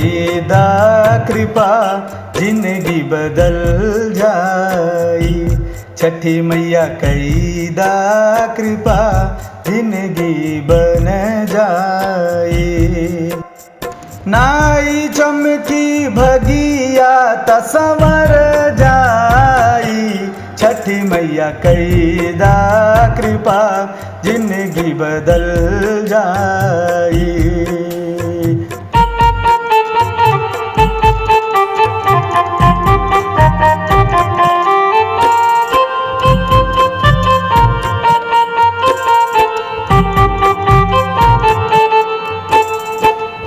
कैदा कृपा जिंदगी बदल जाई। छठी मैया कैदा कृपा जिंदगी बन जाई। नाई चमकी भगिया त संवर जाई। छठी मैया कैदा कृपा जिंदगी बदल जाई।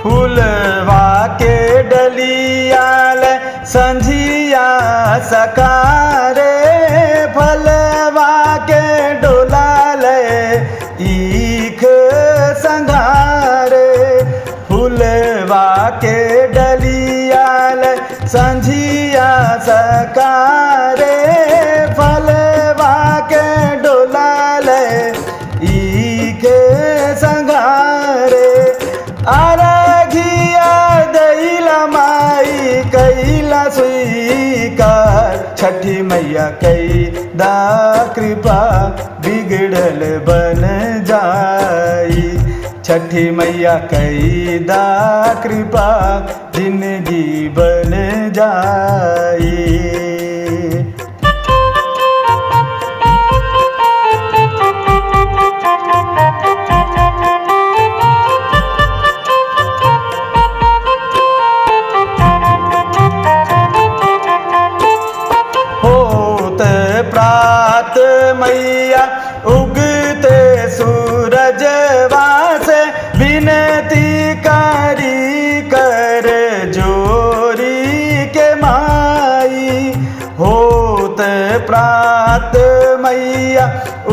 फूलवा के डलियाल संझिया सकारे, फलवा के डोलाल ईख संघारे। फूलवा के डलियाल संझिया सकारे, फलवा के डोलाल ईख संघारे। आराघिया दैला माई कैला स्वीकार। छठी मैया कैदा कृपा बिगड़ल बन जाई। छठी मैया कैदा कृपा जिंदगी बन जाई। प्रात मैया उगते सूरजवा से विनती करी कर जोरी के माई। होत प्रात मैया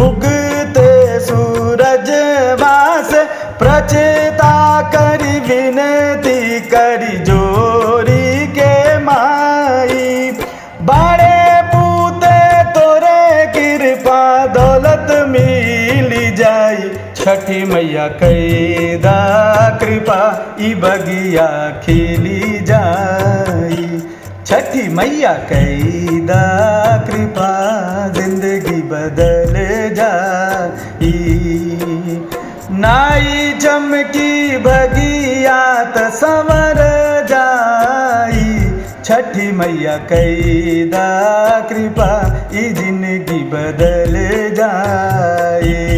उगते सूरजवा से प्रचेता करी विनती करी जोरी के माई। बाड़े दौलत मिली जाई। छठी मैया कैदा कृपा ई बगिया खिली जाई। छठी मैया कैदा कृपा जिंदगी बदल जाई। नाई चमकी भगिया त संवर जाई। छठी मैया कैदा कृपा ई जिंदगी बदल जाए।